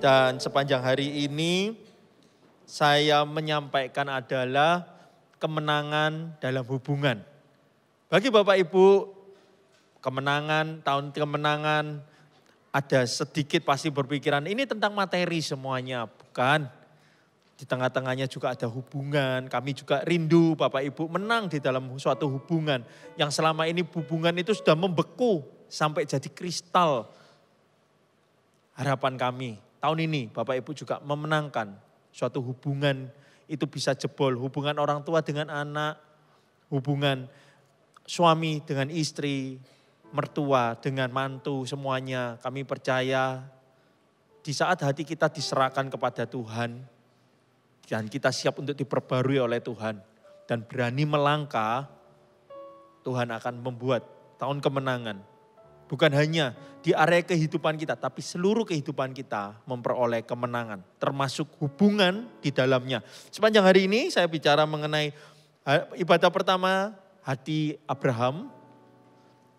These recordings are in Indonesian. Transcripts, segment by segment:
Dan sepanjang hari ini saya menyampaikan adalah kemenangan dalam hubungan. Bagi Bapak Ibu, tahun kemenangan ada sedikit pasti berpikiran ini tentang materi semuanya, bukan. Di tengah-tengahnya juga ada hubungan, kami juga rindu Bapak Ibu menang di dalam suatu hubungan. Yang selama ini hubungan itu sudah membeku sampai jadi kristal. Harapan kami tahun ini Bapak Ibu juga memenangkan suatu hubungan itu bisa jebol. Hubungan orang tua dengan anak, hubungan suami dengan istri, mertua dengan mantu, semuanya kami percaya di saat hati kita diserahkan kepada Tuhan dan kita siap untuk diperbarui oleh Tuhan dan berani melangkah, Tuhan akan membuat tahun kemenangan. Bukan hanya di area kehidupan kita, tapi seluruh kehidupan kita memperoleh kemenangan, termasuk hubungan di dalamnya. Sepanjang hari ini saya bicara mengenai ibadah pertama, hati Abraham.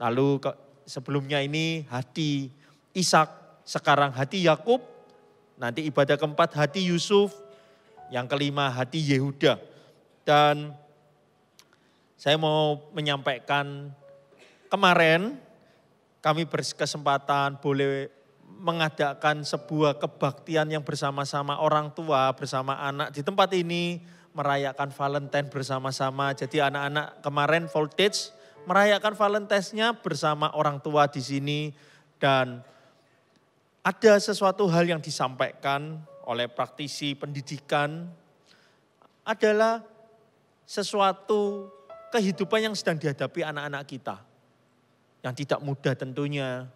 Lalu sebelumnya ini hati Ishak, sekarang hati Yakub. Nanti ibadah keempat hati Yusuf, yang kelima hati Yehuda. Dan saya mau menyampaikan kemarin kami berkesempatan boleh mengadakan sebuah kebaktian yang bersama-sama orang tua, bersama anak di tempat ini, merayakan Valentine bersama-sama. Jadi anak-anak kemarin voltage merayakan Valentine-nya bersama orang tua di sini. Dan ada sesuatu hal yang disampaikan oleh praktisi pendidikan adalah sesuatu kehidupan yang sedang dihadapi anak-anak kita. Yang tidak mudah tentunya.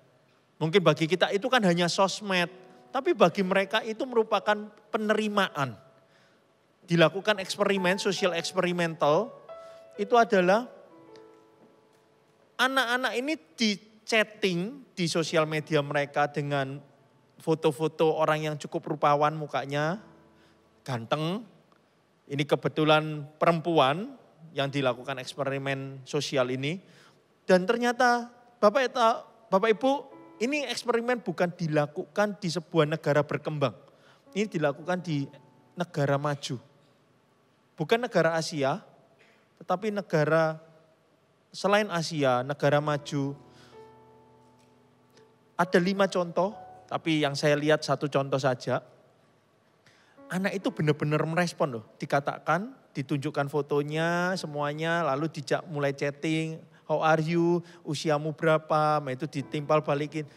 Mungkin bagi kita itu kan hanya sosmed. Tapi bagi mereka itu merupakan penerimaan. Dilakukan eksperimen, sosial eksperimental. Itu adalah anak-anak ini di chatting di sosial media mereka dengan foto-foto orang yang cukup rupawan mukanya. Ganteng. Ini kebetulan perempuan yang dilakukan eksperimen sosial ini. Dan ternyata Bapak Ibu, ini eksperimen bukan dilakukan di sebuah negara berkembang. Ini dilakukan di negara maju. Bukan negara Asia, tetapi negara selain Asia, negara maju. Ada 5 contoh, tapi yang saya lihat 1 contoh saja. Anak itu benar-benar merespon loh, dikatakan, ditunjukkan fotonya semuanya, lalu dijak mulai chatting. How are you? Usiamu berapa? Nah, itu ditimpal balikin.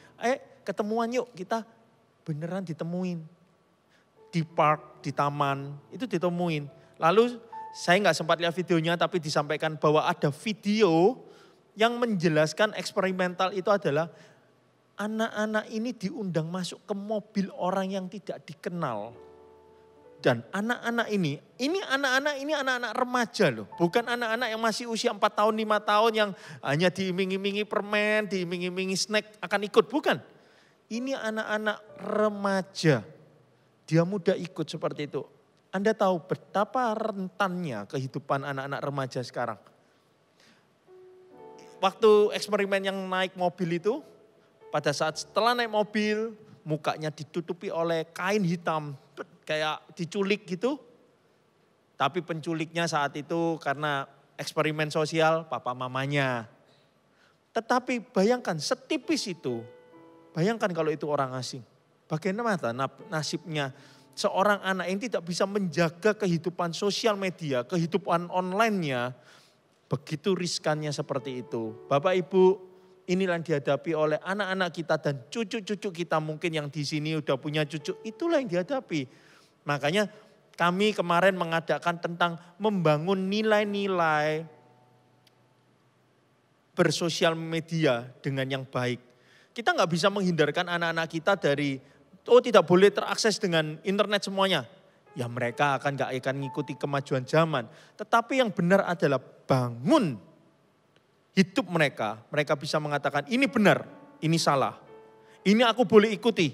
Ketemuan yuk, kita beneran ditemuin. Di park, di taman, itu ditemuin. Lalu saya nggak sempat lihat videonya tapi disampaikan bahwa ada video yang menjelaskan eksperimental itu adalah anak-anak ini diundang masuk ke mobil orang yang tidak dikenal. Dan anak-anak ini anak-anak remaja loh. Bukan anak-anak yang masih usia 4 tahun, 5 tahun yang hanya diiming-imingi permen, diiming-imingi snack akan ikut. Bukan. Ini anak-anak remaja. Dia muda ikut seperti itu. Anda tahu betapa rentannya kehidupan anak-anak remaja sekarang. Waktu eksperimen yang naik mobil itu, pada saat setelah naik mobil, mukanya ditutupi oleh kain hitam. Kayak diculik gitu. Tapi penculiknya saat itu karena eksperimen sosial papa mamanya. Tetapi bayangkan setipis itu. Bayangkan kalau itu orang asing. Bagaimana nasibnya seorang anak yang tidak bisa menjaga kehidupan sosial media, kehidupan online-nya. Begitu riskannya seperti itu. Bapak Ibu, inilah yang dihadapi oleh anak-anak kita dan cucu-cucu kita mungkin yang di sini udah punya cucu. Itulah yang dihadapi. Makanya kami kemarin mengadakan tentang membangun nilai-nilai bersosial media dengan yang baik. Kita nggak bisa menghindarkan anak-anak kita dari, tidak boleh terakses dengan internet semuanya. Ya mereka nggak akan mengikuti kemajuan zaman. Tetapi yang benar adalah bangun hidup mereka. Mereka bisa mengatakan ini benar, ini salah. Ini aku boleh ikuti,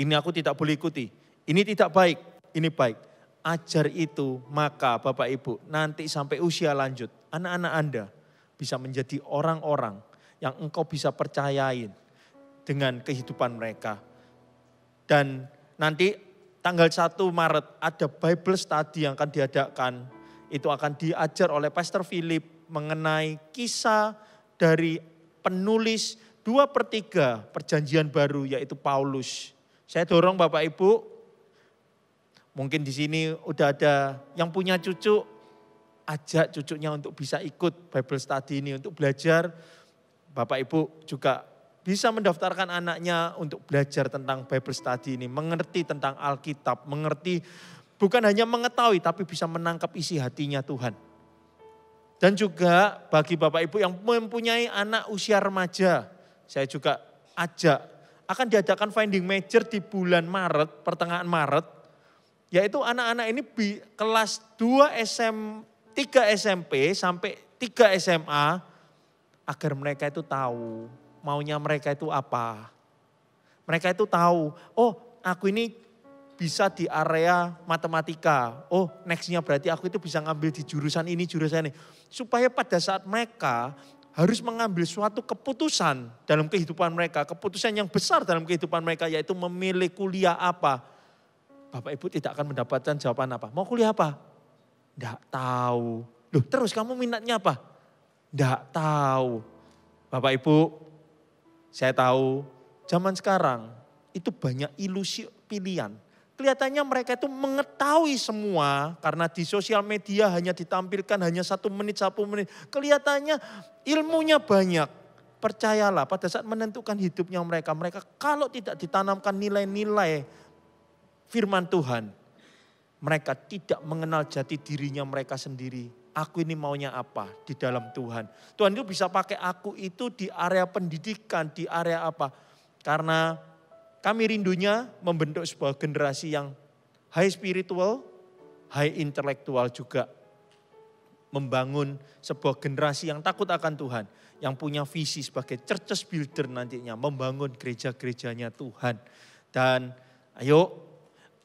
ini aku tidak boleh ikuti. Ini tidak baik. Ini baik, ajar itu maka Bapak Ibu nanti sampai usia lanjut anak-anak Anda bisa menjadi orang-orang yang engkau bisa percayain dengan kehidupan mereka. Dan Nanti tanggal 1 Maret ada Bible Study yang akan diadakan. Itu akan diajar oleh Pastor Philip mengenai kisah dari penulis 2/3 perjanjian baru yaitu Paulus. Saya dorong Bapak Ibu, mungkin di sini udah ada yang punya cucu, ajak cucunya untuk bisa ikut Bible Study ini untuk belajar. Bapak Ibu juga bisa mendaftarkan anaknya untuk belajar tentang Bible Study ini, mengerti tentang Alkitab, mengerti bukan hanya mengetahui tapi bisa menangkap isi hatinya Tuhan. Dan juga bagi Bapak Ibu yang mempunyai anak usia remaja, saya juga ajak akan diadakan Finding Major di bulan Maret, pertengahan Maret, yaitu anak-anak ini kelas 3 SMP sampai 3 SMA agar mereka itu tahu maunya mereka itu apa. Mereka itu tahu, oh aku ini bisa di area matematika. Oh nextnya berarti aku itu bisa ngambil di jurusan ini, jurusan ini. Supaya pada saat mereka harus mengambil suatu keputusan dalam kehidupan mereka. Keputusan yang besar dalam kehidupan mereka yaitu memilih kuliah apa. Bapak Ibu tidak akan mendapatkan jawaban apa. Mau kuliah apa? Tidak tahu. Loh terus kamu minatnya apa? Tidak tahu. Bapak Ibu, saya tahu zaman sekarang itu banyak ilusi pilihan. Kelihatannya mereka itu mengetahui semua karena di sosial media hanya ditampilkan hanya 1 menit, 1 menit. Kelihatannya ilmunya banyak. Percayalah pada saat menentukan hidupnya mereka kalau tidak ditanamkan nilai-nilai firman Tuhan, mereka tidak mengenal jati dirinya mereka sendiri. Aku ini maunya apa di dalam Tuhan. Tuhan itu bisa pakai aku itu di area pendidikan, di area apa. Karena kami rindunya membentuk sebuah generasi yang high spiritual, high intelektual juga. Membangun sebuah generasi yang takut akan Tuhan. Yang punya visi sebagai churches builder nantinya. Membangun gereja-gerejanya Tuhan. Dan ayo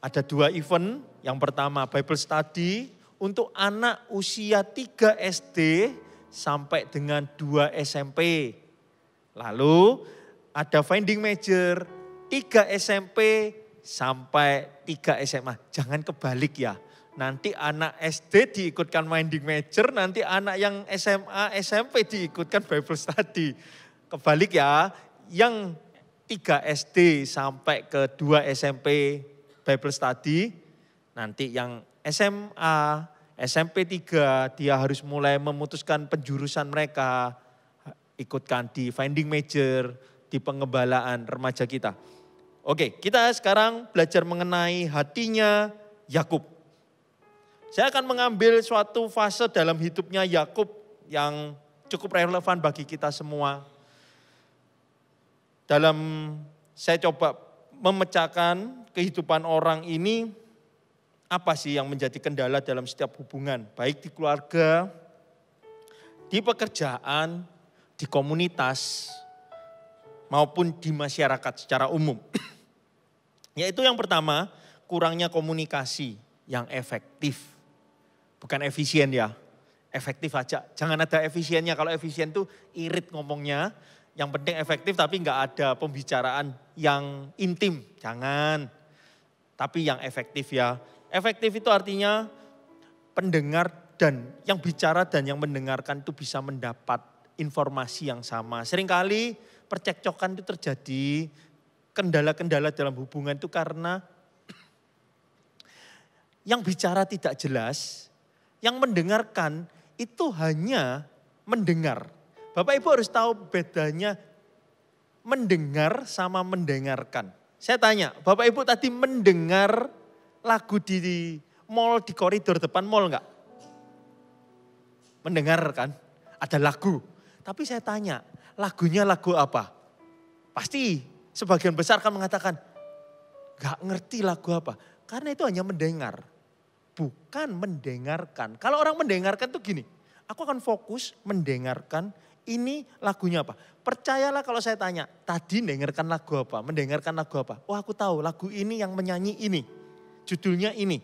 ada 2 event. Yang pertama Bible Study untuk anak usia 3 SD sampai dengan 2 SMP. Lalu ada Finding Major 3 SMP sampai 3 SMA. Jangan kebalik ya. Nanti anak SD diikutkan Finding Major, nanti anak yang SMA, SMP diikutkan Bible Study. Kebalik ya, yang 3 SD sampai ke 2 SMP Bible Study, nanti yang SMA, SMP 3 dia harus mulai memutuskan penjurusan mereka, ikutkan di Finding Major, di pengembalaan remaja kita. Oke, kita sekarang belajar mengenai hatinya Yakub. Saya akan mengambil suatu fase dalam hidupnya Yakub yang cukup relevan bagi kita semua. Dalam saya coba memecahkan kehidupan orang ini, apa sih yang menjadi kendala dalam setiap hubungan, baik di keluarga, di pekerjaan, di komunitas, maupun di masyarakat secara umum. Yaitu yang pertama, kurangnya komunikasi yang efektif. Bukan efisien ya, efektif aja. Jangan ada efisiennya, kalau efisien tuh irit ngomongnya. Yang penting efektif tapi nggak ada pembicaraan yang intim, jangan. Tapi yang efektif ya. Efektif itu artinya pendengar dan yang bicara dan yang mendengarkan itu bisa mendapat informasi yang sama. Seringkali percekcokan itu terjadi, kendala-kendala dalam hubungan itu karena yang bicara tidak jelas, yang mendengarkan itu hanya mendengar. Bapak Ibu harus tahu bedanya mendengar sama mendengarkan. Saya tanya, Bapak Ibu tadi mendengar lagu di mall, di koridor depan mall enggak? Mendengar kan? Ada lagu. Tapi saya tanya, lagunya lagu apa? Pasti sebagian besar kan mengatakan, enggak ngerti lagu apa. Karena itu hanya mendengar, bukan mendengarkan. Kalau orang mendengarkan tuh gini, aku akan fokus mendengarkan ini lagunya apa. Percayalah kalau saya tanya, tadi mendengarkan lagu apa? Mendengarkan lagu apa? Oh aku tahu lagu ini yang menyanyi ini. Judulnya ini.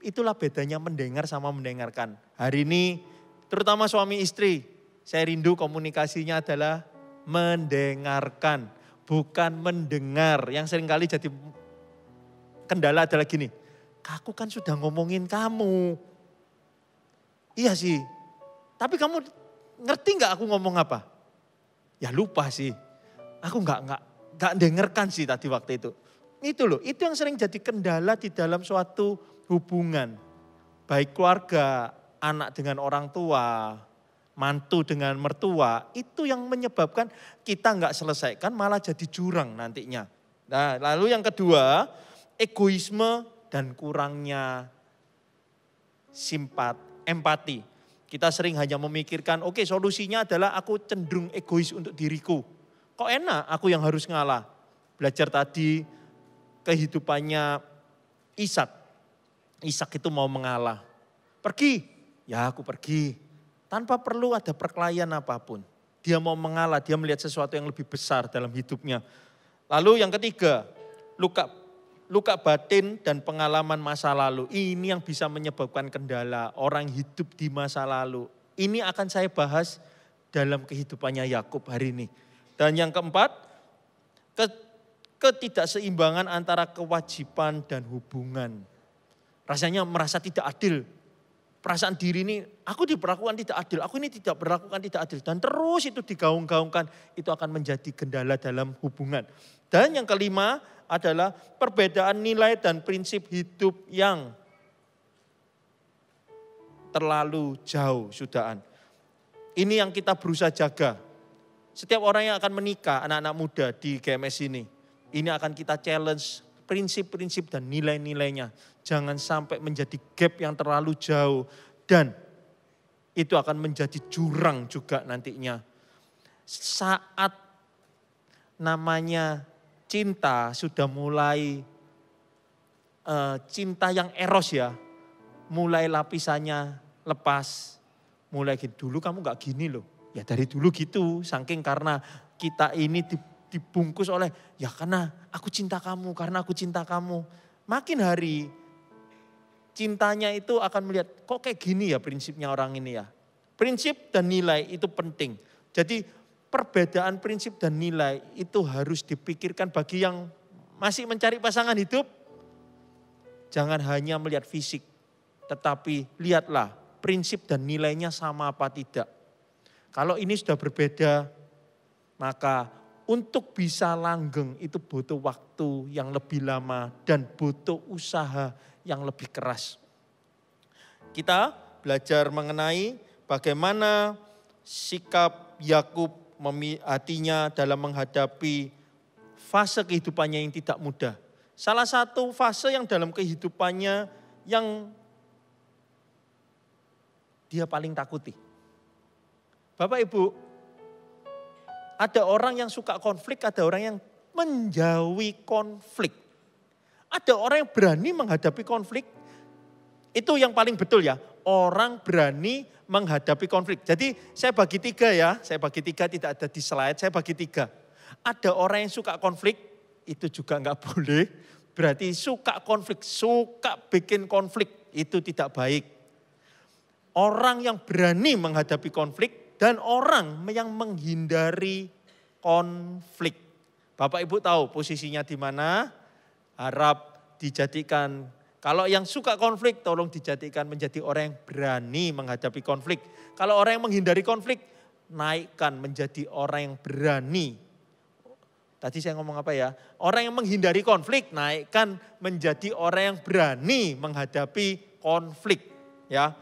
Itulah bedanya mendengar sama mendengarkan. Hari ini terutama suami istri, saya rindu komunikasinya adalah mendengarkan, bukan mendengar. Yang seringkali jadi kendala adalah gini, aku kan sudah ngomongin kamu. Iya sih, tapi kamu ngerti nggak aku ngomong apa? Ya lupa sih, aku nggak dengarkan sih tadi waktu itu. Itu loh, itu yang sering jadi kendala di dalam suatu hubungan. Baik keluarga, anak dengan orang tua, mantu dengan mertua, itu yang menyebabkan kita nggak selesaikan malah jadi jurang nantinya. Nah, lalu yang kedua, egoisme dan kurangnya empati. Kita sering hanya memikirkan, oke, solusinya adalah aku cenderung egois untuk diriku. Kok enak aku yang harus ngalah? Belajar tadi kehidupannya Ishak. Ishak itu mau mengalah. Pergi, ya aku pergi. Tanpa perlu ada perkelahian apapun. Dia mau mengalah, dia melihat sesuatu yang lebih besar dalam hidupnya. Lalu yang ketiga, luka batin dan pengalaman masa lalu. Ini yang bisa menyebabkan kendala orang hidup di masa lalu. Ini akan saya bahas dalam kehidupannya Yakub hari ini. Dan yang keempat, ketidakseimbangan antara kewajiban dan hubungan. Rasanya merasa tidak adil. Perasaan diri ini, aku diperlakukan tidak adil, aku ini tidak berlakukan tidak adil. Dan terus itu digaung-gaungkan, itu akan menjadi kendala dalam hubungan. Dan yang kelima adalah perbedaan nilai dan prinsip hidup yang terlalu jauh sudahan. Ini yang kita berusaha jaga. Setiap orang yang akan menikah, anak-anak muda di GMS ini akan kita challenge prinsip-prinsip dan nilai-nilainya. Jangan sampai menjadi gap yang terlalu jauh dan itu akan menjadi jurang juga nantinya. Saat namanya cinta sudah mulai cinta yang eros ya, mulai lapisannya lepas, mulai gitu. Dulu kamu gak gini loh, ya dari dulu gitu, saking karena kita ini dibungkus oleh ya karena aku cinta kamu, karena aku cinta kamu. Makin hari cintanya itu akan melihat kok kayak gini ya prinsipnya orang ini ya. Prinsip dan nilai itu penting. Jadi perbedaan prinsip dan nilai itu harus dipikirkan bagi yang masih mencari pasangan hidup. Jangan hanya melihat fisik, tetapi lihatlah prinsip dan nilainya sama apa tidak. Kalau ini sudah berbeda, maka untuk bisa langgeng itu butuh waktu yang lebih lama dan butuh usaha yang lebih keras. Kita belajar mengenai bagaimana sikap Yakub hatinya dalam menghadapi fase kehidupannya yang tidak mudah. Salah satu fase yang dalam kehidupannya yang dia paling takuti. Bapak Ibu, ada orang yang suka konflik, ada orang yang menjauhi konflik. Ada orang yang berani menghadapi konflik. Itu yang paling betul ya, orang berani menghadapi konflik. Jadi saya bagi tiga ya, saya bagi tiga tidak ada di slide, saya bagi tiga. Ada orang yang suka konflik, itu juga enggak boleh. Berarti suka konflik, suka bikin konflik, itu tidak baik. Orang yang berani menghadapi konflik dan orang yang menghindari konflik. Bapak Ibu tahu posisinya di mana? Harap dijadikan, kalau yang suka konflik tolong dijadikan menjadi orang yang berani menghadapi konflik. Kalau orang yang menghindari konflik, naikkan menjadi orang yang berani. Tadi saya ngomong apa ya? Orang yang menghindari konflik, naikkan menjadi orang yang berani menghadapi konflik. Ya,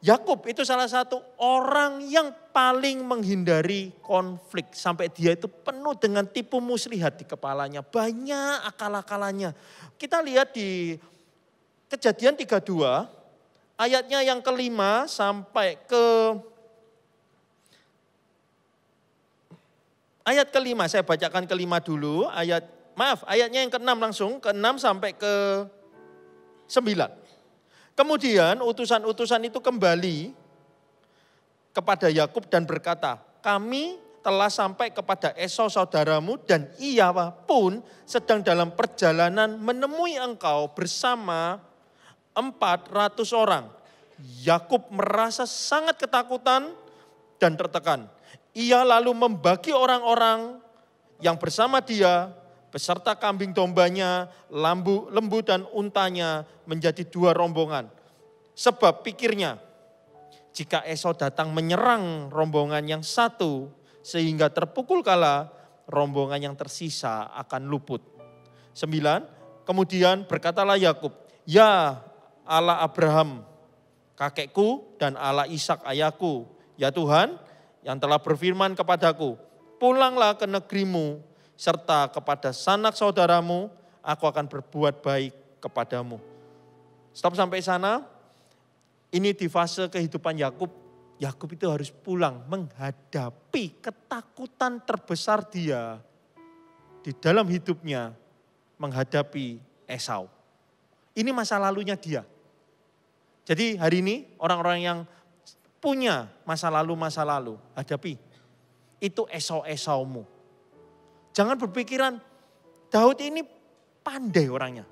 Yakub itu salah satu orang yang paling menghindari konflik. Sampai dia itu penuh dengan tipu muslihat di kepalanya. Banyak akal-akalannya. Kita lihat di Kejadian 32, ayatnya yang kelima sampai ke ayat kelima. Saya bacakan kelima dulu. Ayatnya yang ke-6 langsung. Ke-6 sampai ke-9. Kemudian utusan-utusan itu kembali kepada Yakub dan berkata, kami telah sampai kepada Esau saudaramu dan ia pun sedang dalam perjalanan menemui engkau bersama 400 orang. Yakub merasa sangat ketakutan dan tertekan. Ia lalu membagi orang-orang yang bersama dia beserta kambing dombanya, lembu dan untanya menjadi 2 rombongan. Sebab pikirnya, jika Esau datang menyerang rombongan yang satu sehingga terpukul kalah, rombongan yang tersisa akan luput. 9, kemudian berkatalah Yakub, ya Allah Abraham kakekku dan Allah Ishak ayahku, ya Tuhan yang telah berfirman kepadaku, pulanglah ke negerimu serta kepada sanak saudaramu, aku akan berbuat baik kepadamu. Stop sampai sana. Ini di fase kehidupan Yakub. Yakub itu harus pulang menghadapi ketakutan terbesar dia di dalam hidupnya, menghadapi Esau. Ini masa lalunya dia. Jadi hari ini orang-orang yang punya masa lalu, hadapi. Itu Esau-Esaumu. Jangan berpikiran, Daud ini pandai orangnya.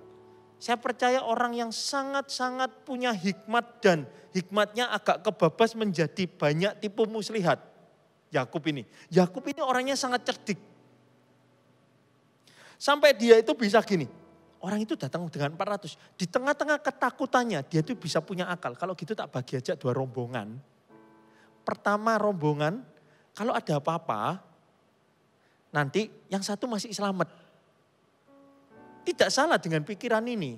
Saya percaya orang yang sangat-sangat punya hikmat dan hikmatnya agak kebabas menjadi banyak tipu muslihat. Yakub ini orangnya sangat cerdik. Sampai dia itu bisa gini, orang itu datang dengan 400. Di tengah-tengah ketakutannya dia itu bisa punya akal. Kalau gitu tak bagi aja 2 rombongan. Pertama rombongan, kalau ada apa-apa, nanti yang satu masih selamat. Tidak salah dengan pikiran ini.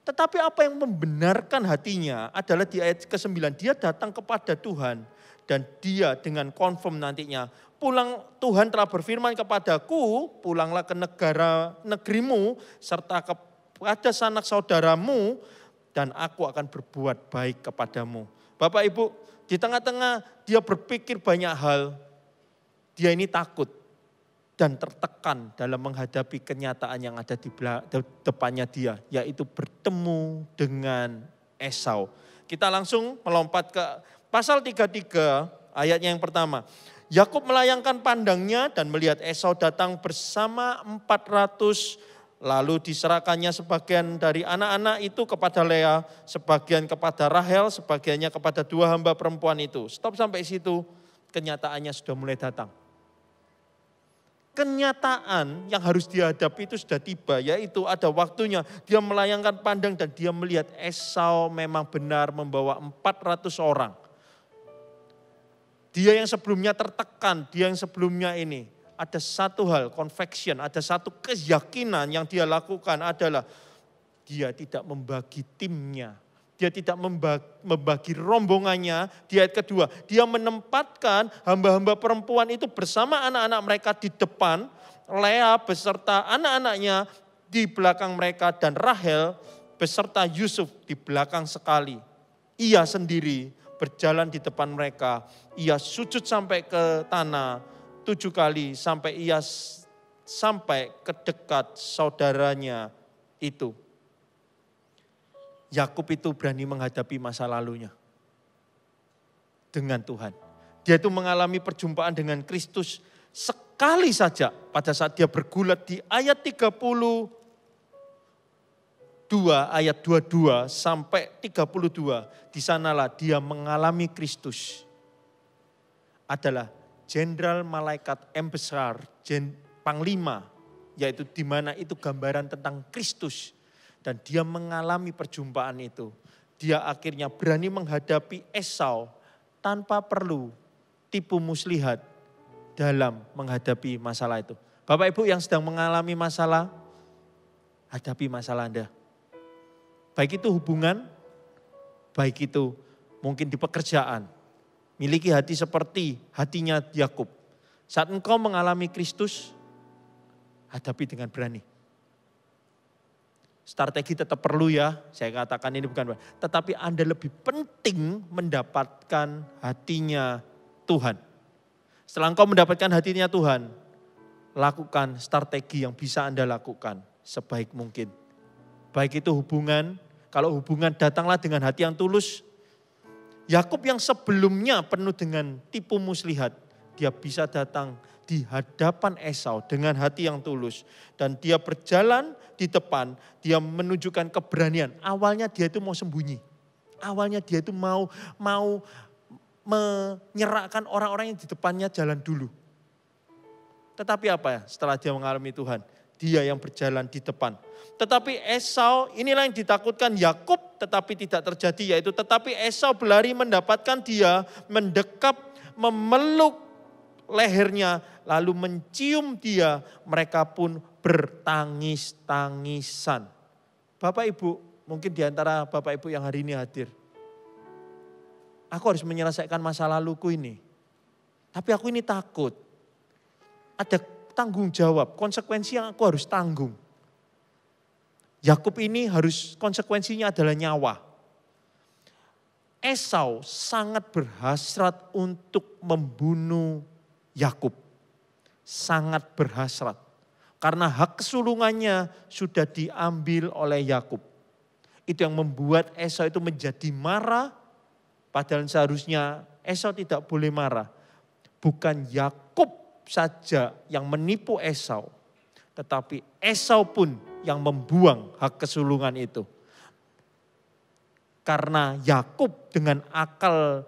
Tetapi apa yang membenarkan hatinya adalah di ayat ke-9. Dia datang kepada Tuhan dan dia dengan confirm nantinya. Tuhan telah berfirman kepadaku, pulanglah ke negerimu serta kepada sanak saudaramu dan aku akan berbuat baik kepadamu. Bapak Ibu, di tengah-tengah dia berpikir banyak hal, dia ini takut dan tertekan dalam menghadapi kenyataan yang ada di depannya dia, yaitu bertemu dengan Esau. Kita langsung melompat ke pasal 33 ayatnya yang pertama. Yakub melayangkan pandangnya dan melihat Esau datang bersama 400, lalu diserahkannya sebagian dari anak-anak itu kepada Lea, sebagian kepada Rahel, sebagiannya kepada 2 hamba perempuan itu. Stop sampai situ, kenyataannya sudah mulai datang. Kenyataan yang harus dihadapi itu sudah tiba, yaitu ada waktunya dia melayangkan pandang dan dia melihat Esau memang benar membawa 400 orang. Dia yang sebelumnya tertekan, dia yang sebelumnya ini. Ada satu hal, conviction, ada satu keyakinan yang dia lakukan adalah dia tidak membagi timnya. Dia tidak membagi rombongannya. Di ayat kedua, dia menempatkan hamba-hamba perempuan itu bersama anak-anak mereka di depan. Lea beserta anak-anaknya di belakang mereka dan Rahel beserta Yusuf di belakang sekali. Ia sendiri berjalan di depan mereka. Ia sujud sampai ke tanah 7 kali sampai ia sampai ke dekat saudaranya itu. Yakub itu berani menghadapi masa lalunya dengan Tuhan. Dia itu mengalami perjumpaan dengan Kristus sekali saja pada saat dia bergulat di ayat 32, ayat 22 sampai 32. Di sanalah dia mengalami Kristus. Adalah jenderal malaikat besar, panglima, yaitu di mana itu gambaran tentang Kristus. Dan dia mengalami perjumpaan itu. Dia akhirnya berani menghadapi Esau tanpa perlu tipu muslihat dalam menghadapi masalah itu. Bapak Ibu yang sedang mengalami masalah, hadapi masalah Anda. Baik itu hubungan, baik itu mungkin di pekerjaan. Miliki hati seperti hatinya Yakub. Saat engkau mengalami Kristus, hadapi dengan berani. Strategi tetap perlu ya, saya katakan ini bukan. Tetapi Anda lebih penting mendapatkan hatinya Tuhan. Setelah engkau mendapatkan hatinya Tuhan, lakukan strategi yang bisa Anda lakukan sebaik mungkin. Baik itu hubungan, kalau hubungan datanglah dengan hati yang tulus. Yakub yang sebelumnya penuh dengan tipu muslihat, dia bisa datang di hadapan Esau dengan hati yang tulus. Dan dia berjalan di depan, dia menunjukkan keberanian. Awalnya dia itu mau sembunyi. Awalnya dia itu mau menyerahkan orang-orang yang di depannya jalan dulu. Tetapi apa ya, setelah dia mengalami Tuhan, dia yang berjalan di depan. Tetapi Esau, inilah yang ditakutkan Yakub, tetapi tidak terjadi, yaitu tetapi Esau berlari mendapatkan dia, mendekap, memeluk lehernya, lalu mencium dia, mereka pun bertangis-tangisan. Bapak Ibu, mungkin di antara Bapak Ibu yang hari ini hadir, aku harus menyelesaikan masa laluku ini. Tapi aku ini takut. Ada tanggung jawab, konsekuensi yang aku harus tanggung. Yakub ini harus konsekuensinya adalah nyawa. Esau sangat berhasrat untuk membunuh Yakub. Sangat berhasrat. Karena hak kesulungannya sudah diambil oleh Yakub. Itu yang membuat Esau itu menjadi marah. Padahal seharusnya Esau tidak boleh marah. Bukan Yakub saja yang menipu Esau, tetapi Esau pun yang membuang hak kesulungan itu. Karena Yakub dengan akal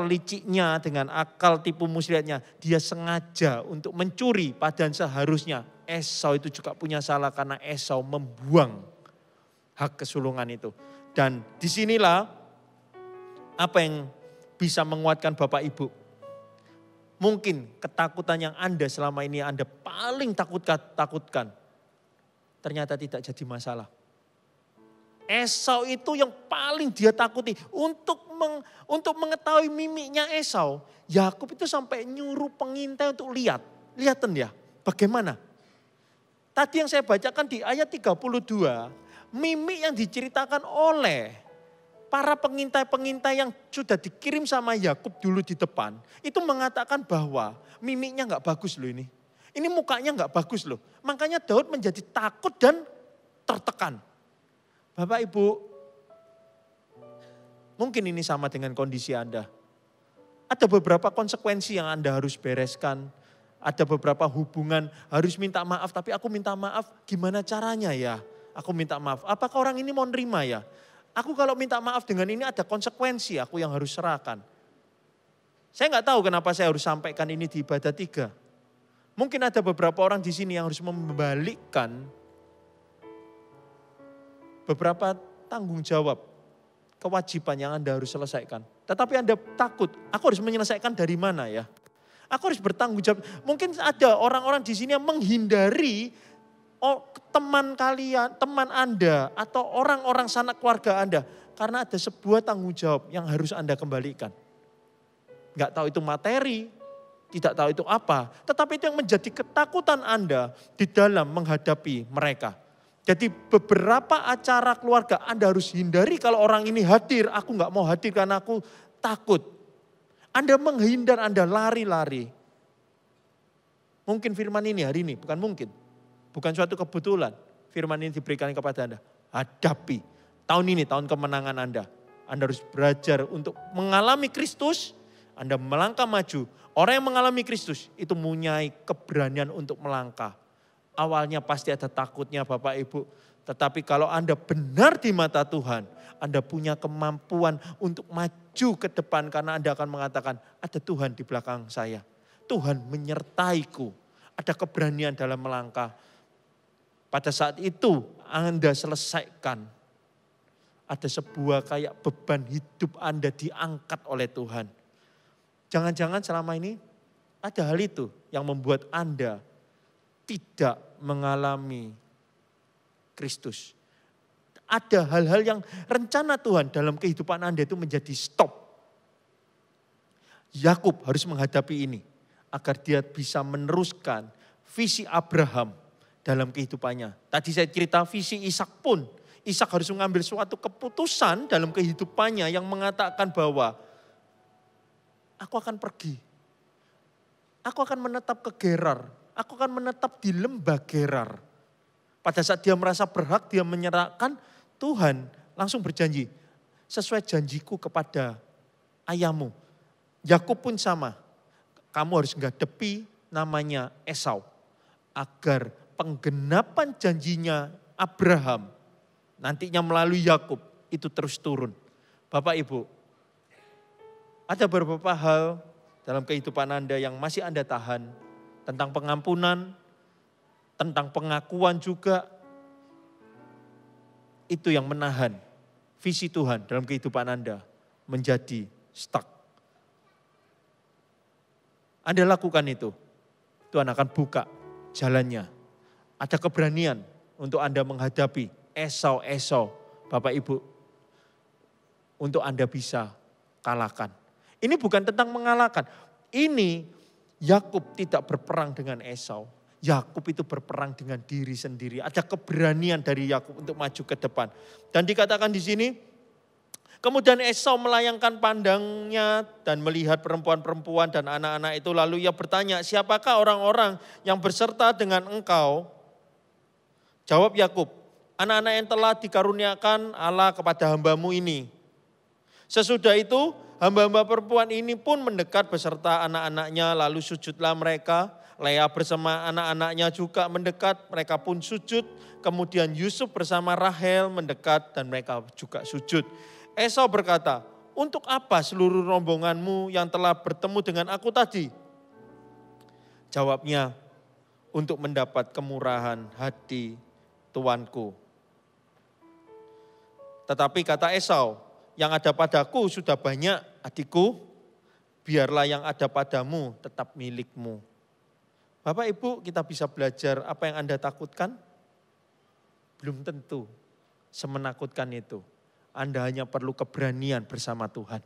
liciknya, dengan akal tipu muslihatnya, dia sengaja untuk mencuri, padahal seharusnya Esau itu juga punya salah karena Esau membuang hak kesulungan itu. Dan disinilah apa yang bisa menguatkan Bapak Ibu. Mungkin ketakutan yang Anda selama ini Anda paling takutkan, ternyata tidak jadi masalah. Esau itu yang paling dia takuti. Untuk mengetahui mimiknya Esau, Yakub itu sampai nyuruh pengintai untuk lihatin ya, bagaimana. Tadi yang saya bacakan di ayat 32, mimik yang diceritakan oleh para pengintai-pengintai yang sudah dikirim sama Yakub dulu di depan, itu mengatakan bahwa mimiknya enggak bagus loh ini. Ini mukanya enggak bagus loh. Makanya Daud menjadi takut dan tertekan. Bapak Ibu, mungkin ini sama dengan kondisi Anda. Ada beberapa konsekuensi yang Anda harus bereskan. Ada beberapa hubungan harus minta maaf, tapi aku minta maaf gimana caranya ya? Aku minta maaf, apakah orang ini mau nerima ya? Aku kalau minta maaf dengan ini ada konsekuensi aku yang harus serahkan. Saya nggak tahu kenapa saya harus sampaikan ini di ibadah 3. Mungkin ada beberapa orang di sini yang harus membalikkan beberapa tanggung jawab, kewajiban yang Anda harus selesaikan. Tetapi Anda takut, aku harus menyelesaikan dari mana ya? Aku harus bertanggung jawab. Mungkin ada orang-orang di sini yang menghindari teman kalian, teman Anda, atau orang-orang sanak keluarga Anda. Karena ada sebuah tanggung jawab yang harus Anda kembalikan. Enggak tahu itu materi, tidak tahu itu apa. Tetapi itu yang menjadi ketakutan Anda di dalam menghadapi mereka. Jadi beberapa acara keluarga Anda harus hindari kalau orang ini hadir. Aku enggak mau hadir karena aku takut. Anda menghindar, Anda lari-lari. Mungkin firman ini hari ini, bukan mungkin. Bukan suatu kebetulan firman ini diberikan kepada Anda. Hadapi tahun ini, tahun kemenangan Anda. Anda harus belajar untuk mengalami Kristus, Anda melangkah maju. Orang yang mengalami Kristus itu mempunyai keberanian untuk melangkah. Awalnya pasti ada takutnya Bapak Ibu. Tetapi kalau Anda benar di mata Tuhan, Anda punya kemampuan untuk maju ke depan karena Anda akan mengatakan, ada Tuhan di belakang saya. Tuhan menyertaiku. Ada keberanian dalam melangkah. Pada saat itu Anda selesaikan. Ada sebuah kayak beban hidup Anda diangkat oleh Tuhan. Jangan-jangan selama ini ada hal itu yang membuat Anda tidak mengalami Kristus. Ada hal-hal yang rencana Tuhan dalam kehidupan Anda itu menjadi stop. Yakub harus menghadapi ini agar dia bisa meneruskan visi Abraham dalam kehidupannya. Tadi saya cerita visi Ishak pun. Ishak harus mengambil suatu keputusan dalam kehidupannya yang mengatakan bahwa aku akan pergi. Aku akan menetap ke Gerar. Aku akan menetap di lembah Gerar. Pada saat dia merasa berhak, dia menyerahkan, Tuhan langsung berjanji. Sesuai janjiku kepada ayahmu. Yakub pun sama. Kamu harus menghadapi namanya Esau. Agar penggenapan janjinya Abraham nantinya melalui Yakub itu terus turun. Bapak Ibu, ada beberapa hal dalam kehidupan Anda yang masih Anda tahan tentang pengampunan, tentang pengakuan juga. Itu yang menahan visi Tuhan dalam kehidupan Anda menjadi stuck. Anda lakukan itu, Tuhan akan buka jalannya. Ada keberanian untuk Anda menghadapi Esau, Bapak Ibu, untuk Anda bisa kalahkan. Ini bukan tentang mengalahkan. Ini Yakub tidak berperang dengan Esau. Yakub itu berperang dengan diri sendiri. Ada keberanian dari Yakub untuk maju ke depan. Dan dikatakan di sini, kemudian Esau melayangkan pandangnya dan melihat perempuan-perempuan dan anak-anak itu. Lalu ia bertanya, siapakah orang-orang yang berserta dengan engkau? Jawab Yakub, anak-anak yang telah dikaruniakan Allah kepada hambamu ini. Sesudah itu hamba-hamba perempuan ini pun mendekat beserta anak-anaknya, lalu sujudlah mereka. Lea bersama anak-anaknya juga mendekat, mereka pun sujud. Kemudian Yusuf bersama Rahel mendekat dan mereka juga sujud. Esau berkata, untuk apa seluruh rombonganmu yang telah bertemu dengan aku tadi? Jawabnya, untuk mendapat kemurahan hati tuanku. Tetapi kata Esau, yang ada padaku sudah banyak adikku, biarlah yang ada padamu tetap milikmu. Bapak Ibu, kita bisa belajar apa yang Anda takutkan? Belum tentu semenakutkan itu. Anda hanya perlu keberanian bersama Tuhan.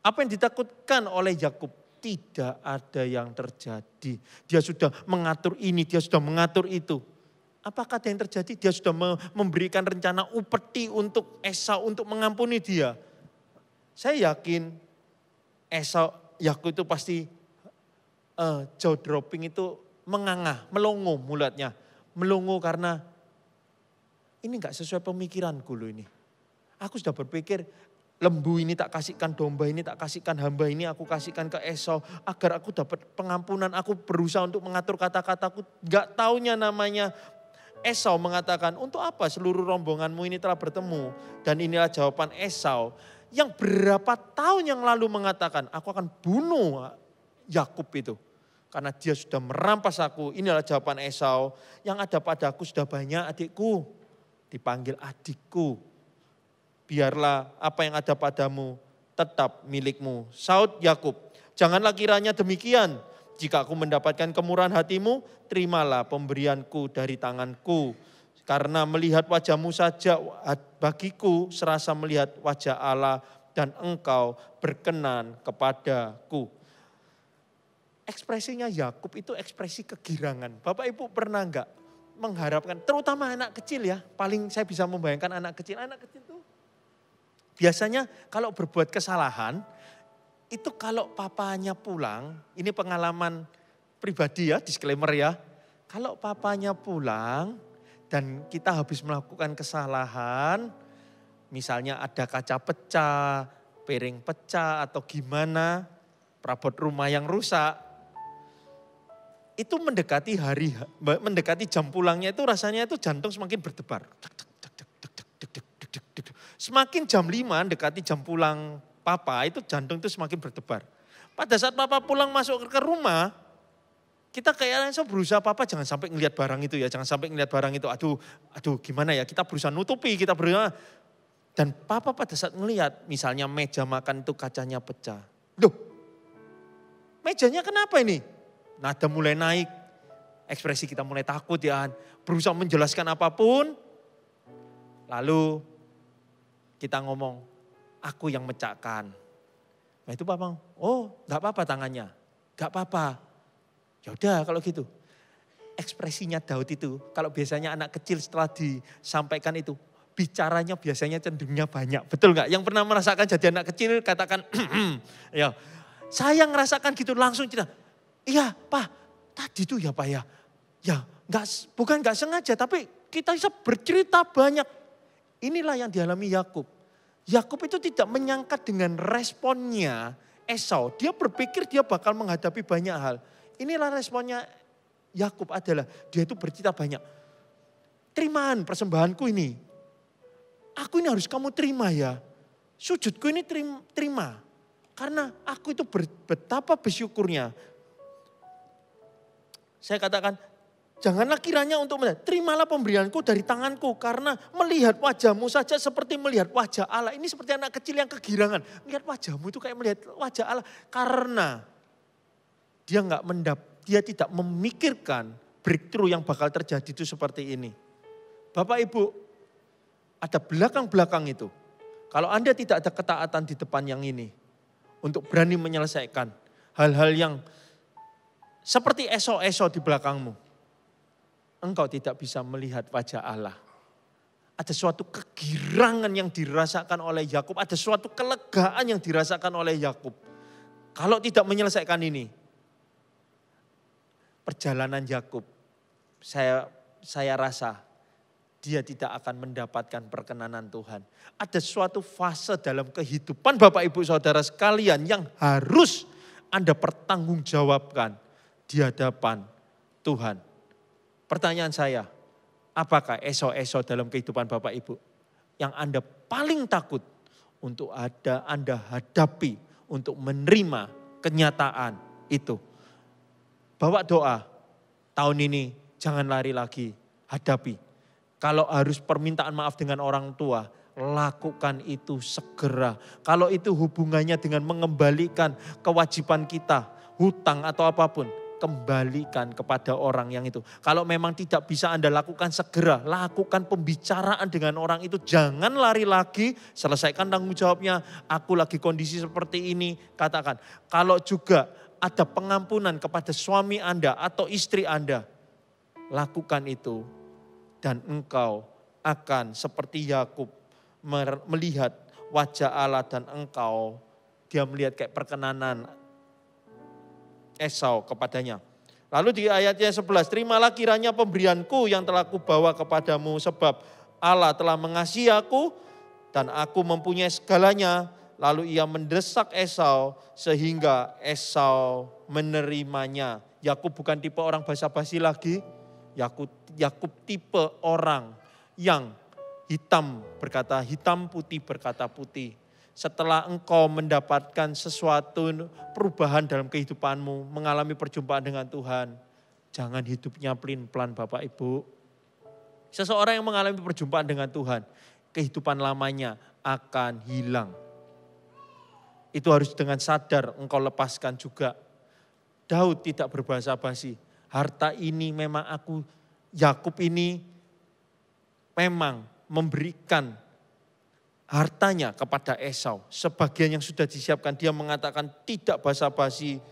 Apa yang ditakutkan oleh Yakub tidak ada yang terjadi. Dia sudah mengatur ini, dia sudah mengatur itu. Apakah ada yang terjadi? Dia sudah memberikan rencana upeti untuk Esau untuk mengampuni dia. Saya yakin Yakub itu pasti jaw dropping itu menganga, melongo mulutnya. Melongo karena ini enggak sesuai pemikiranku loh ini. Aku sudah berpikir lembu ini tak kasihkan, domba ini tak kasihkan, hamba ini aku kasihkan ke Esau. Agar aku dapat pengampunan, aku berusaha untuk mengatur kata-kataku. Enggak taunya namanya Esau mengatakan, untuk apa seluruh rombonganmu ini telah bertemu? Dan inilah jawaban Esau yang berapa tahun yang lalu mengatakan, aku akan bunuh Yakub itu. Karena dia sudah merampas aku. Inilah jawaban Esau, yang ada padaku sudah banyak adikku. Dipanggil adikku. Biarlah apa yang ada padamu tetap milikmu. Saud Yakub, janganlah kiranya demikian. Jika aku mendapatkan kemurahan hatimu, terimalah pemberianku dari tanganku. Karena melihat wajahmu saja bagiku serasa melihat wajah Allah dan engkau berkenan kepadaku. Ekspresinya Yakub itu ekspresi kegirangan. Bapak Ibu pernah enggak mengharapkan, terutama anak kecil ya, paling saya bisa membayangkan anak kecil itu biasanya kalau berbuat kesalahan, itu kalau papanya pulang, ini pengalaman pribadi ya, disclaimer ya. Kalau papanya pulang dan kita habis melakukan kesalahan, misalnya ada kaca pecah, piring pecah atau gimana, perabot rumah yang rusak, itu mendekati jam pulangnya itu rasanya itu jantung semakin berdebar. Semakin jam 5 dekati jam pulang papa itu jantung itu semakin berdebar. Pada saat papa pulang masuk ke rumah, kita kayaknya berusaha papa jangan sampai ngelihat barang itu ya, jangan sampai ngelihat barang itu. Aduh gimana ya, kita berusaha nutupi, kita berusaha. Dan papa pada saat ngelihat misalnya meja makan itu kacanya pecah. Duh, mejanya kenapa ini? Nada mulai naik, ekspresi kita mulai takut ya, berusaha menjelaskan apapun. Lalu kita ngomong, aku yang mecahkan. Nah itu papa, oh gak apa-apa tangannya, gak apa-apa. Ya udah kalau gitu. Ekspresinya Daud itu, kalau biasanya anak kecil setelah disampaikan itu, bicaranya biasanya cenderungnya banyak. Betul gak? Yang pernah merasakan jadi anak kecil katakan, ya saya ngerasakan gitu langsung cerita. Iya Pak, tadi tuh ya Pak ya. Ya bukan gak sengaja tapi kita bisa bercerita banyak. Inilah yang dialami Yakub. Yakub itu tidak menyangka dengan responnya Esau. Dia berpikir dia bakal menghadapi banyak hal. Inilah responnya Yakub adalah dia itu bercerita banyak. Terimaan persembahanku ini. Aku ini harus kamu terima ya. Sujudku ini terima. Karena aku itu betapa bersyukurnya. Saya katakan, janganlah kiranya untuk melihat. Terimalah pemberianku dari tanganku. Karena melihat wajahmu saja seperti melihat wajah Allah. Ini seperti anak kecil yang kegirangan. Melihat wajahmu itu kayak melihat wajah Allah. Karena dia tidak memikirkan breakthrough yang bakal terjadi itu seperti ini. Bapak Ibu, ada belakang-belakang itu. Kalau Anda tidak ada ketaatan di depan yang ini. Untuk berani menyelesaikan hal-hal yang seperti eso-eso di belakangmu. Engkau tidak bisa melihat wajah Allah. Ada suatu kegirangan yang dirasakan oleh Yakub. Ada suatu kelegaan yang dirasakan oleh Yakub. Kalau tidak menyelesaikan ini. Perjalanan Yakub, saya rasa dia tidak akan mendapatkan perkenanan Tuhan. Ada suatu fase dalam kehidupan Bapak Ibu Saudara sekalian yang harus Anda pertanggungjawabkan di hadapan Tuhan. Pertanyaan saya, apakah eso-eso dalam kehidupan Bapak Ibu yang Anda paling takut untuk Anda hadapi, untuk menerima kenyataan itu? Bawa doa, tahun ini jangan lari lagi, hadapi. Kalau harus permintaan maaf dengan orang tua, lakukan itu segera. Kalau itu hubungannya dengan mengembalikan kewajiban kita, hutang atau apapun, kembalikan kepada orang yang itu. Kalau memang tidak bisa Anda lakukan segera, lakukan pembicaraan dengan orang itu. Jangan lari lagi, selesaikan tanggung jawabnya. Aku lagi kondisi seperti ini, katakan. Kalau juga ada pengampunan kepada suami Anda atau istri Anda, lakukan itu. Dan engkau akan seperti Yakub melihat wajah Allah dan engkau. Dia melihat kayak perkenanan Esau kepadanya. Lalu di ayatnya 11, terimalah kiranya pemberianku yang telah kubawa kepadamu. Sebab Allah telah mengasihi aku dan aku mempunyai segalanya. Lalu ia mendesak Esau sehingga Esau menerimanya. Yakub bukan tipe orang basa-basi lagi. Yakub tipe orang yang hitam berkata hitam, putih berkata putih. Setelah engkau mendapatkan sesuatu perubahan dalam kehidupanmu, mengalami perjumpaan dengan Tuhan, jangan hidupnya pelin-pelan Bapak Ibu. Seseorang yang mengalami perjumpaan dengan Tuhan, kehidupan lamanya akan hilang. Itu harus dengan sadar engkau lepaskan juga. Daud tidak berbahasa basi. Harta ini memang Yakub ini memang memberikan hartanya kepada Esau. Sebagian yang sudah disiapkan, dia mengatakan tidak basa-basi,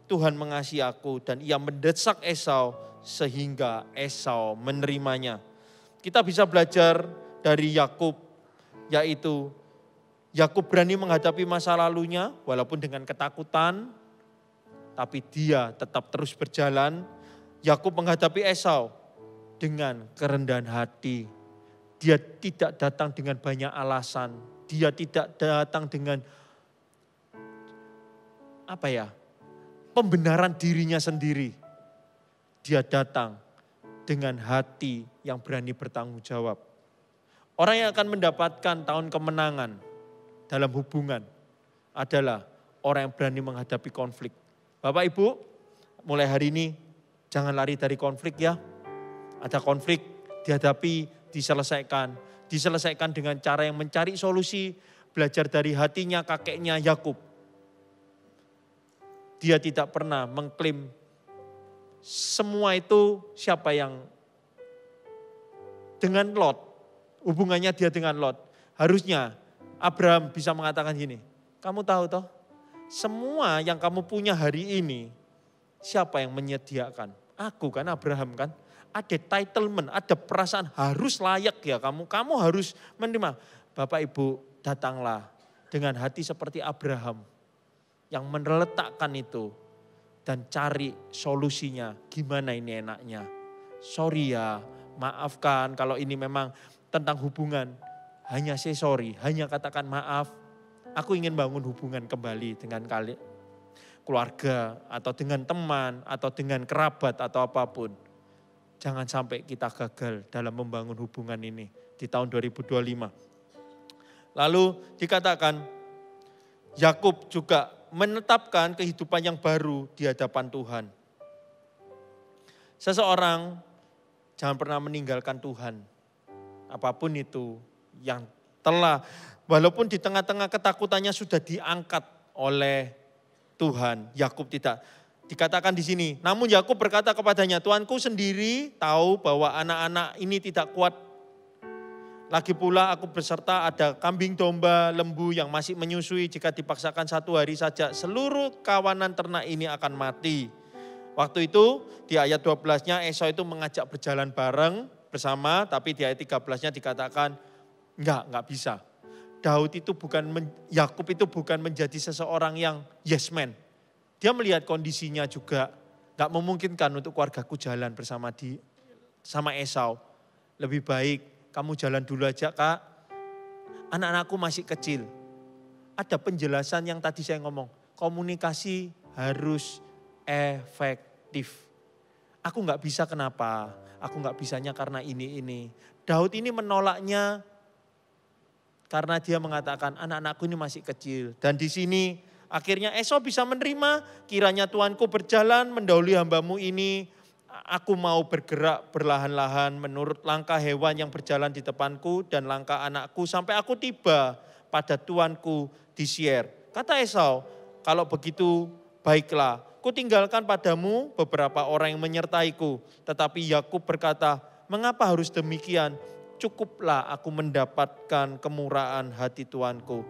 Tuhan mengasihi aku. Dan ia mendesak Esau sehingga Esau menerimanya. Kita bisa belajar dari Yakub, yaitu Yakub berani menghadapi masa lalunya walaupun dengan ketakutan, tapi dia tetap terus berjalan. Yakub menghadapi Esau dengan kerendahan hati. Dia tidak datang dengan banyak alasan. Dia tidak datang dengan pembenaran dirinya sendiri. Dia datang dengan hati yang berani bertanggung jawab. Orang yang akan mendapatkan tahun kemenangan dalam hubungan adalah orang yang berani menghadapi konflik. Bapak Ibu, mulai hari ini jangan lari dari konflik ya. Ada konflik, dihadapi, diselesaikan dengan cara yang mencari solusi, belajar dari hatinya kakeknya Yakub. Dia tidak pernah mengklaim semua itu siapa yang dengan Lot, hubungannya dia dengan Lot. Harusnya Abraham bisa mengatakan gini, kamu tahu toh, semua yang kamu punya hari ini, siapa yang menyediakan? Aku kan, Abraham kan. Ada entitlement, ada perasaan harus layak ya kamu harus menerima. Bapak Ibu datanglah dengan hati seperti Abraham yang meletakkan itu dan cari solusinya. Gimana ini enaknya? Sorry ya, maafkan kalau ini memang tentang hubungan. Hanya say sorry, hanya katakan maaf. Aku ingin bangun hubungan kembali dengan keluarga atau dengan teman atau dengan kerabat atau apapun. Jangan sampai kita gagal dalam membangun hubungan ini di tahun 2025. Lalu dikatakan Yakub juga menetapkan kehidupan yang baru di hadapan Tuhan. Seseorang Jangan pernah meninggalkan Tuhan. Apapun itu yang telah, walaupun di tengah-tengah ketakutannya sudah diangkat oleh Tuhan. Yakub tidak. Dikatakan di sini, namun Yakub berkata kepadanya, Tuanku sendiri tahu bahwa anak-anak ini tidak kuat. Lagi pula aku beserta ada kambing domba, lembu yang masih menyusui. Jika dipaksakan 1 hari saja, seluruh kawanan ternak ini akan mati. Waktu itu di ayat 12-nya Esau itu mengajak berjalan bareng bersama, tapi di ayat 13-nya dikatakan enggak bisa. Yakub itu bukan menjadi seseorang yang yes man. Dia melihat kondisinya juga enggak memungkinkan untuk keluargaku jalan sama Esau. Lebih baik kamu jalan dulu aja Kak, anak-anakku masih kecil. Ada penjelasan yang tadi saya ngomong, komunikasi harus efektif. Aku enggak bisa kenapa, aku enggak bisanya karena ini. Daud ini menolaknya karena dia mengatakan anak-anakku ini masih kecil. Dan di sini akhirnya Esau bisa menerima, kiranya Tuanku berjalan mendahului hambamu ini. Aku mau bergerak berlahan-lahan menurut langkah hewan yang berjalan di depanku dan langkah anakku sampai aku tiba pada Tuanku di Seir. Kata Esau, kalau begitu baiklah, ku tinggalkan padamu beberapa orang yang menyertaiku. Tetapi Yakub berkata, mengapa harus demikian? Cukuplah aku mendapatkan kemurahan hati Tuanku.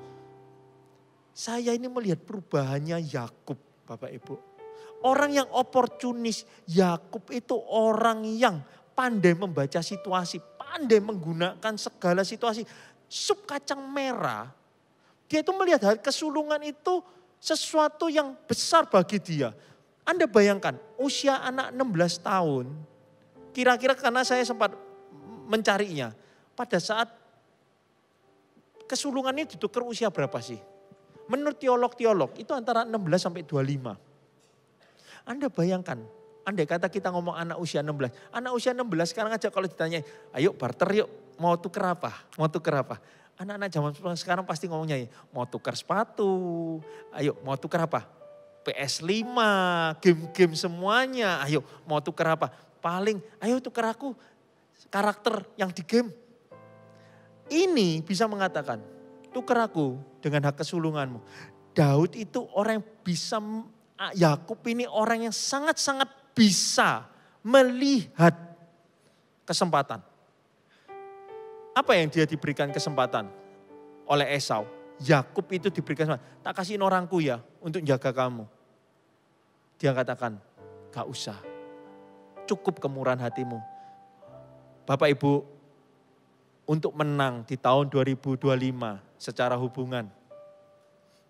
Saya ini melihat perubahannya Yakub, Bapak Ibu. Orang yang oportunis, Yakub itu orang yang pandai membaca situasi, pandai menggunakan segala situasi. Sup kacang merah, dia itu melihat kesulungan itu sesuatu yang besar bagi dia. Anda bayangkan usia anak 16 tahun, kira-kira karena saya sempat mencarinya, pada saat kesulungan ini ditukar usia berapa sih? Menurut teolog itu antara 16 sampai 25. Anda bayangkan, andai kata kita ngomong anak usia 16. Anak usia 16 sekarang aja kalau ditanya, ayo barter yuk, mau tuker apa? Anak-anak zaman sekarang pasti ngomongnya, mau tuker sepatu, ayo mau tuker apa? PS5, game-game semuanya, ayo mau tuker apa? Paling, ayo tuker aku karakter yang di game. Ini bisa mengatakan, tuker aku dengan hak kesulunganmu. Daud itu orang yang bisa, Yakub ini orang yang sangat-sangat bisa melihat kesempatan. Apa yang dia diberikan kesempatan oleh Esau? Yakub itu diberikan kesempatan, tak kasihin orangku ya untuk jaga kamu. Dia katakan, gak usah, cukup kemurahan hatimu. Bapak Ibu, untuk menang di tahun 2025 secara hubungan,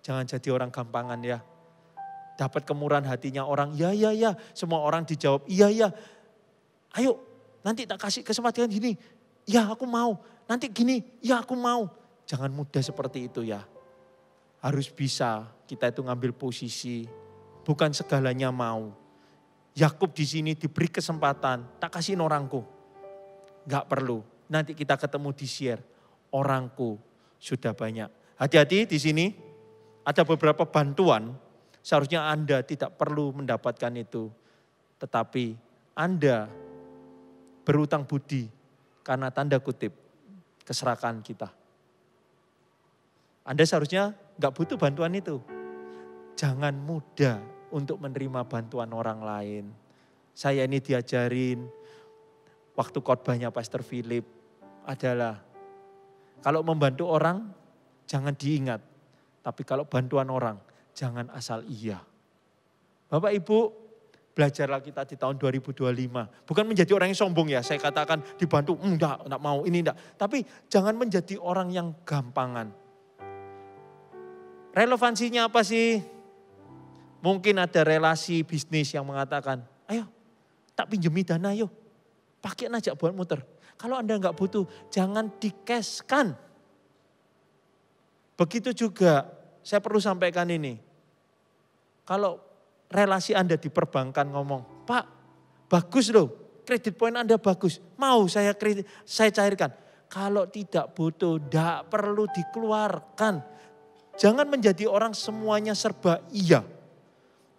jangan jadi orang gampangan ya. Dapat kemurahan hatinya orang, ya. Semua orang dijawab, iya. Ayo, nanti tak kasih kesempatan gini. Ya aku mau, nanti gini, ya aku mau. Jangan mudah seperti itu ya. Harus bisa kita itu ngambil posisi, bukan segalanya mau. Yakub di sini diberi kesempatan, tak kasihin orangku. Gak perlu, nanti kita ketemu di Seir, orangku sudah banyak. Hati-hati di sini, ada beberapa bantuan. Seharusnya Anda tidak perlu mendapatkan itu. Tetapi Anda berutang budi karena tanda kutip keserakan kita. Anda seharusnya gak butuh bantuan itu. Jangan mudah untuk menerima bantuan orang lain. Saya ini diajarin waktu khotbahnya Pastor Philip adalah kalau membantu orang jangan diingat. Tapi kalau bantuan orang jangan asal iya. Bapak Ibu, belajarlah kita di tahun 2025. Bukan menjadi orang yang sombong ya, saya katakan dibantu, enggak mau, ini enggak. Tapi jangan menjadi orang yang gampangan. Relevansinya apa sih? Mungkin ada relasi bisnis yang mengatakan, ayo tak pinjemi dana yuk, pakai aja buat muter. Kalau Anda enggak butuh, jangan dikeskan. Begitu juga, saya perlu sampaikan ini. Kalau relasi Anda di perbankan ngomong, Pak bagus loh, kredit poin Anda bagus, mau saya cairkan. Kalau tidak butuh, tidak perlu dikeluarkan. Jangan menjadi orang semuanya serba iya.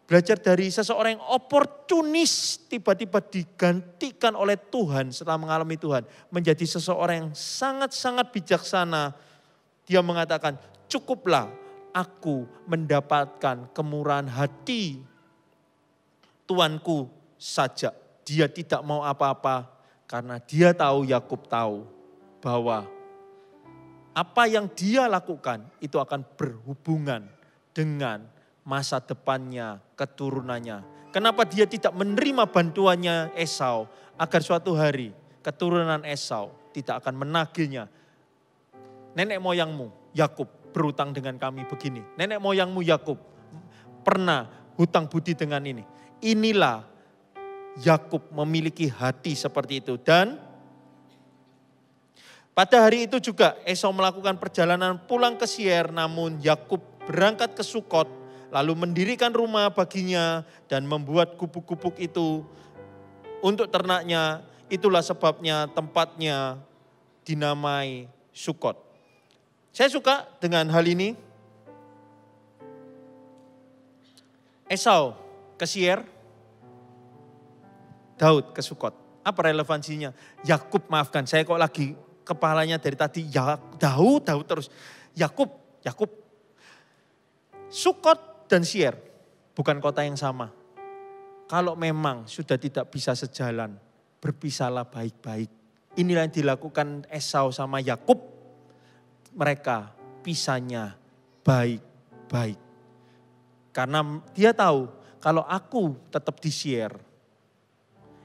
Belajar dari seseorang yang oportunis tiba-tiba digantikan oleh Tuhan setelah mengalami Tuhan. Menjadi seseorang yang sangat-sangat bijaksana. Dia mengatakan, cukuplah aku mendapatkan kemurahan hati Tuanku saja. Dia tidak mau apa-apa karena dia tahu, Yakub tahu bahwa apa yang dia lakukan itu akan berhubungan dengan masa depannya, keturunannya. Kenapa dia tidak menerima bantuannya Esau agar suatu hari keturunan Esau tidak akan menagihnya. Nenek moyangmu Yakub berhutang dengan kami begini. Nenek moyangmu Yakub pernah hutang budi dengan ini. Inilah Yakub memiliki hati seperti itu. Dan pada hari itu juga Esau melakukan perjalanan pulang ke Seir, namun Yakub berangkat ke Sukot, lalu mendirikan rumah baginya dan membuat gubuk-gubuk itu untuk ternaknya. Itulah sebabnya tempatnya dinamai Sukot. Saya suka dengan hal ini. Esau ke Seir, Daud ke Sukot. Apa relevansinya? Yakub, maafkan saya kok lagi kepalanya dari tadi Daud terus. Yakub. Sukot dan Seir bukan kota yang sama. Kalau memang sudah tidak bisa sejalan, berpisahlah baik-baik. Inilah yang dilakukan Esau sama Yakub. Mereka pisahnya baik-baik. Karena dia tahu kalau aku tetap di Seir,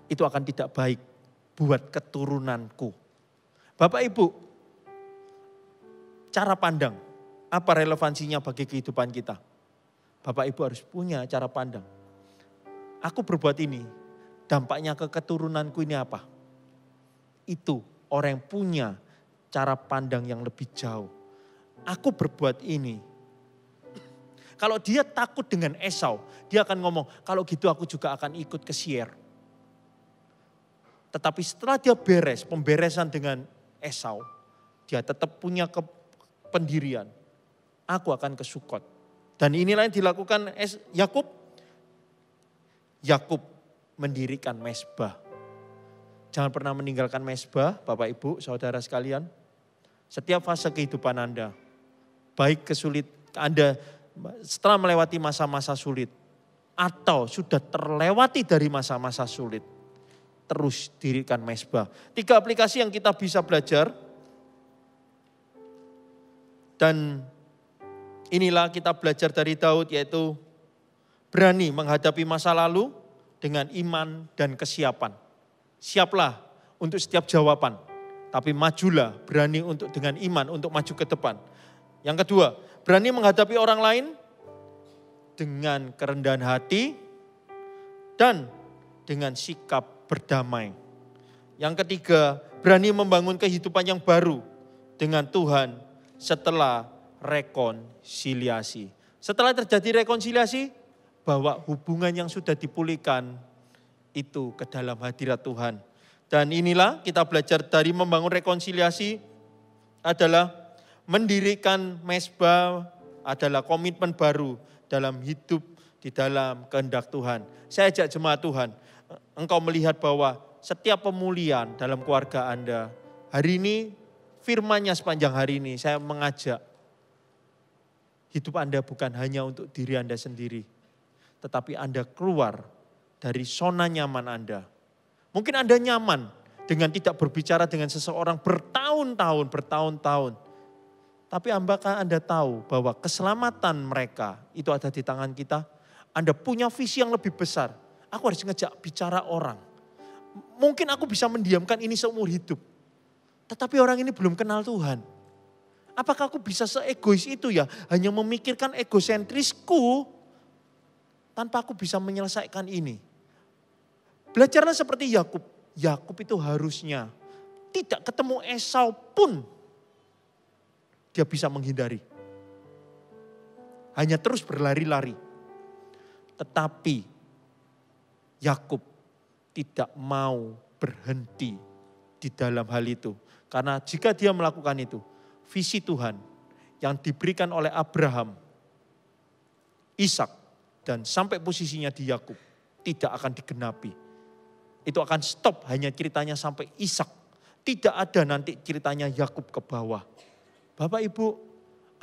itu akan tidak baik buat keturunanku. Bapak Ibu, cara pandang, apa relevansinya bagi kehidupan kita? Bapak Ibu harus punya cara pandang. Aku berbuat ini, dampaknya ke keturunanku ini apa? Itu orang yang punya cara pandang yang lebih jauh. Aku berbuat ini. Kalau dia takut dengan Esau, dia akan ngomong, kalau gitu aku juga akan ikut ke Seir. Tetapi setelah dia pemberesan dengan Esau, dia tetap punya pendirian. Aku akan ke Sukot. Dan inilah yang dilakukan Yakub. Yakub mendirikan mezbah. Jangan pernah meninggalkan mezbah, Bapak Ibu, saudara sekalian. Setiap fase kehidupan Anda, baik kesulit Anda setelah melewati masa-masa sulit, atau sudah terlewati dari masa-masa sulit, terus dirikan mezbah. 3 aplikasi yang kita bisa belajar. Dan inilah kita belajar dari Daud, yaitu berani menghadapi masa lalu dengan iman dan kesiapan. Siaplah untuk setiap jawaban, tapi majulah berani untuk dengan iman untuk maju ke depan. Yang kedua, berani menghadapi orang lain dengan kerendahan hati dan dengan sikap berdamai. Yang ketiga, berani membangun kehidupan yang baru dengan Tuhan setelah rekonsiliasi. Setelah terjadi rekonsiliasi, bawa hubungan yang sudah dipulihkan itu ke dalam hadirat Tuhan. Dan inilah kita belajar dari membangun rekonsiliasi adalah mendirikan mezbah, adalah komitmen baru dalam hidup di dalam kehendak Tuhan. Saya ajak jemaat Tuhan, engkau melihat bahwa setiap pemulihan dalam keluarga Anda, hari ini firman-Nya sepanjang hari ini saya mengajak, hidup Anda bukan hanya untuk diri Anda sendiri, tetapi Anda keluar dari zona nyaman Anda. Mungkin Anda nyaman dengan tidak berbicara dengan seseorang bertahun-tahun. Tapi apakah Anda tahu bahwa keselamatan mereka itu ada di tangan kita? Anda punya visi yang lebih besar. Aku harus ngejak bicara orang. Mungkin aku bisa mendiamkan ini seumur hidup. Tetapi orang ini belum kenal Tuhan. Apakah aku bisa seegois itu ya? Hanya memikirkan egosentrisku tanpa aku bisa menyelesaikan ini. Belajarlah seperti Yakub. Yakub itu harusnya tidak ketemu Esau pun dia bisa menghindari. Hanya terus berlari-lari. Tetapi Yakub tidak mau berhenti di dalam hal itu. Karena jika dia melakukan itu, visi Tuhan yang diberikan oleh Abraham, Ishak, dan sampai posisinya di Yakub tidak akan digenapi. Itu akan stop hanya ceritanya sampai Ishak. Tidak ada nanti ceritanya Yakub ke bawah. Bapak Ibu,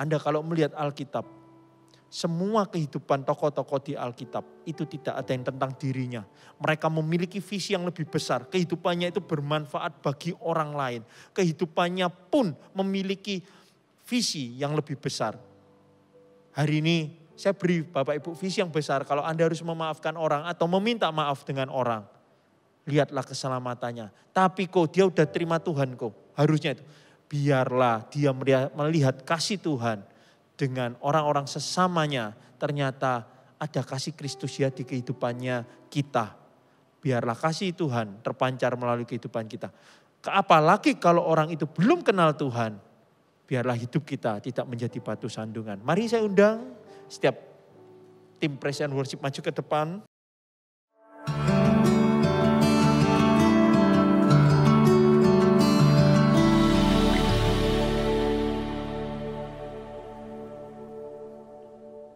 Anda kalau melihat Alkitab, semua kehidupan tokoh-tokoh di Alkitab itu tidak ada yang tentang dirinya. Mereka memiliki visi yang lebih besar. Kehidupannya itu bermanfaat bagi orang lain. Kehidupannya pun memiliki visi yang lebih besar. Hari ini saya beri Bapak Ibu visi yang besar. Kalau Anda harus memaafkan orang atau meminta maaf dengan orang, lihatlah keselamatannya. Tapi kok dia udah terima Tuhan kok. Harusnya itu. Biarlah dia melihat kasih Tuhan dengan orang-orang sesamanya. Ternyata ada kasih Kristus ya di kehidupannya kita. Biarlah kasih Tuhan terpancar melalui kehidupan kita. Apalagi kalau orang itu belum kenal Tuhan. Biarlah hidup kita tidak menjadi batu sandungan. Mari saya undang setiap tim Praise and Worship maju ke depan.